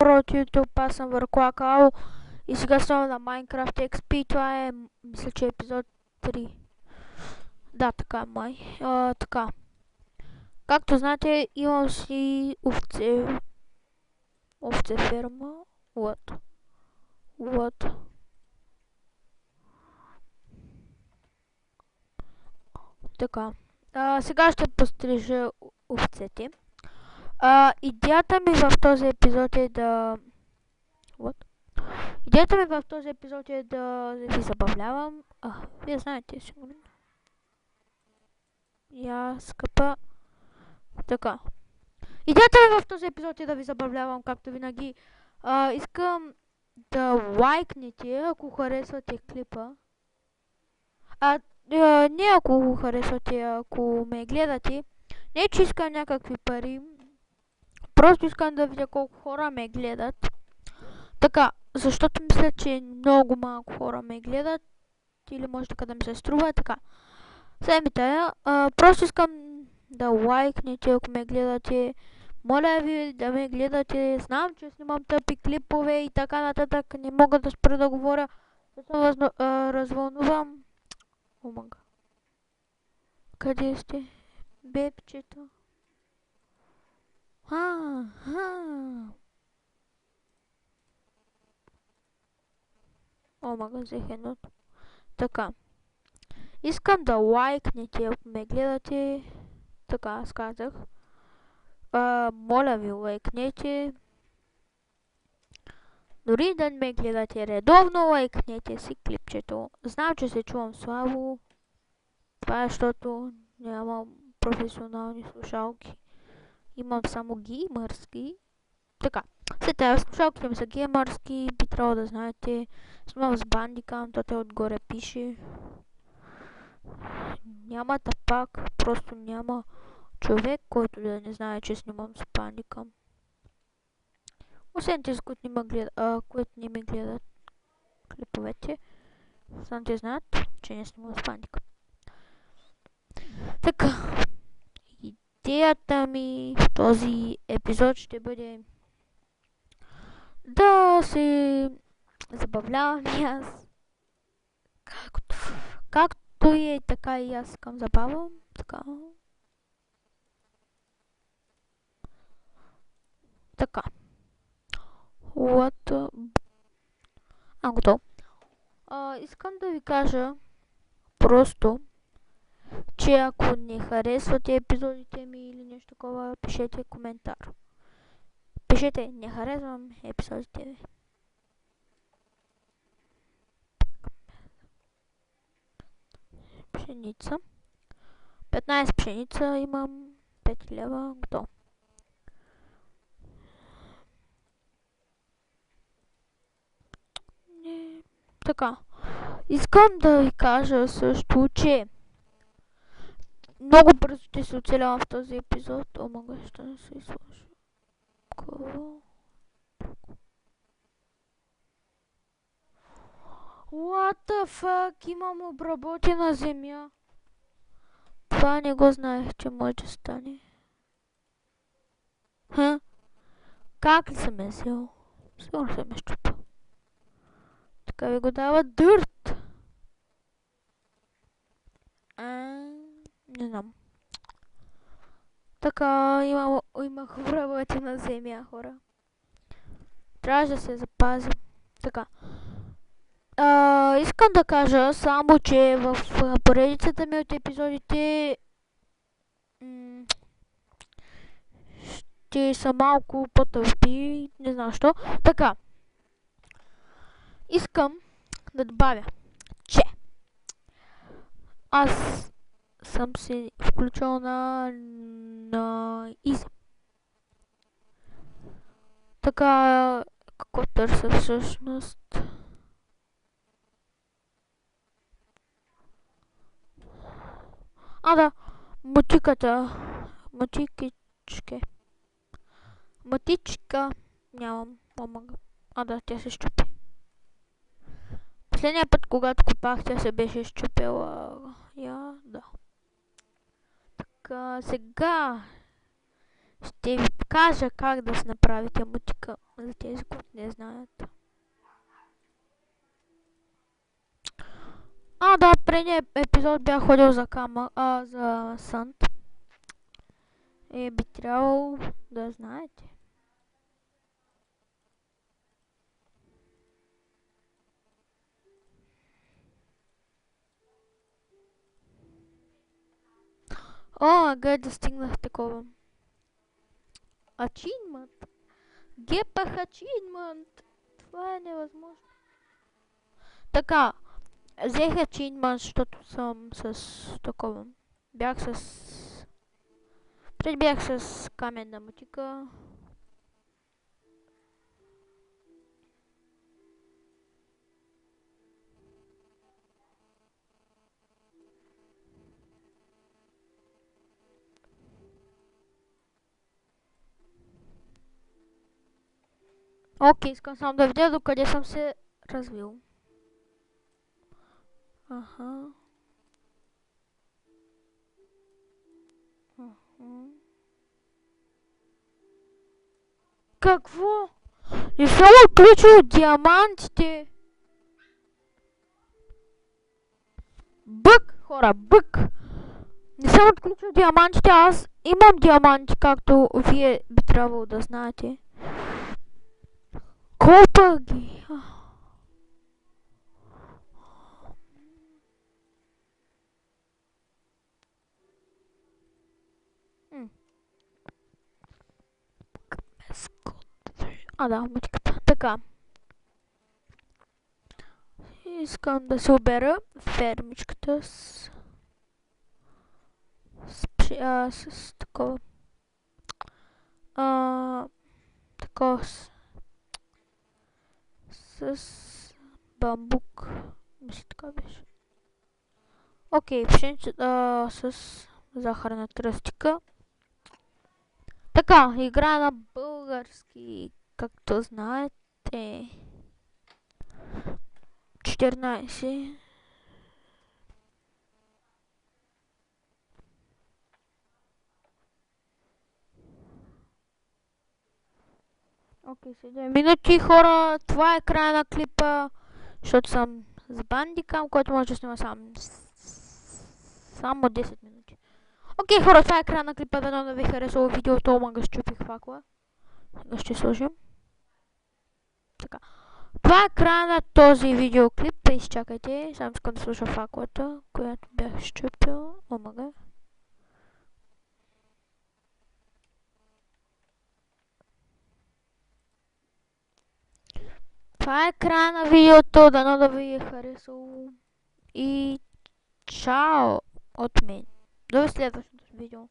хора от YouTube, аз съм Върклакал и сега става на Minecraft XP. Това е, мисля, че епизод 3. Да, така е май. Така. Както знаете, имам си овце ферма. What? Така. Сега ще пострижа овцете. Идеята ми в този епизод е да... Идеята ми в този епизод е да ви забавлявам. Вие знаете сигурно. Скъпа. Така. Идеята ми в този епизод е да ви забавлявам, както винаги. Искам да лайкнете, ако харесвате клипа. Не ако го харесвате, ако ме гледате. Не че искам някакви пари. Просто искам да видя колко хора ме гледат. Така, защото мисля, че много малко хора ме гледат. Или може така да ми се струва. Така. Просто искам да лайкнете, ако ме гледате. Моля ви да ме гледате. Знам, че снимам тъпи клипове и така нататък. Не мога да спра да говоря. Да се развълнувам. Омага. Къде сте? Бебчета. Омага, взех едното. Така. Искам да лайкнете, ако ме гледате. Така, аз казах. Моля ви, лайкнете. Дори да не ме гледате редовно, лайкнете си клипчето. Знам, че се чувам слабо. Това е, защото нямам професионални слушалки. Имам само геймърски. Така. След това слушалките ми са геймърски. Би трябвало да знаете. Снимам с бандикам, то отгоре пише. Няма тапак, просто няма човек, който да не знае, че снимам с бандикам. Освен тези, които не ми гледат клиповете. Само те знаят, че не снимам с бандикам. Така. Идеята ми в този епизод ще бъде да се забавлявам и аз. Както и така и аз искам забавам. Така. Готово. Искам да ви кажа просто, че ако не харесвате епизодите ми или нещо такова, пишете коментар. Пишете, не харесвам епизодите ви. Пшеница. 15 пшеница имам. 5 лева. Готово. Така. Искам да ви кажа също, че много бързо ще се оцелявам в този епизод. Омага, ще не се изслуша. Какво? What the fuck? Имам обработена земя. Това не го знаех, че може да стане. Как ли съм я взел? Сигурно съм я щупил. Така ви го дава дърт. Не знам. Така, имах обработена земя, хора. Трябва да се запазим. Така. Искам да кажа само, че в поредицата ми от епизодите ще са малко по-тъпи, не знам що. Така. Искам да добавя, че аз съм се включил на Easy. Така, какво търся всъщност? Да, Матичка. Нямам, помага. Да, тя се щупи. Последния път, когато купах, тя се беше щупила. Да. Така, сега ще ви покажа как да се направите мутика за тези, предния епизод бях ходил за за Сънт. И би трябвало да знаете. О, да стигнах такова. Achievement. Гепах achievement. Това е невъзможно. Така. Взех achievement, защото съм с такова. Бях с... Преди бях с каменна мотика. Окей, искам само да видя докъде съм се развил. Аха. Какво? Не съм отключил диамантите. Бък, хора, бък. Не съм отключил диамантите, аз имам диаманти, както вие би трябвало да знаете. Копа ги. Да, мутиката. Така. Искам да се обера фермичката с такова. Такова с бамбук. Мисля, така беше. Окей, пшеницата с захарна тръстика. Така, игра на български, както знаете. 14. Окей, 7 минути, хора. Това е края на клипа, защото съм с бандикам, който може да снима само 10 минути. Окей, хора, това е края на клипа. Дано да ви харесало видеото. Омага щупих факла. Сега ще сложим. Така. Това е края на този видеоклип. Изчакайте. Само искам да слуша факлата, която бях щупил. Омага. Това е края на видеото. Дано да ви е харесало. И чао от мен. До следващото видео.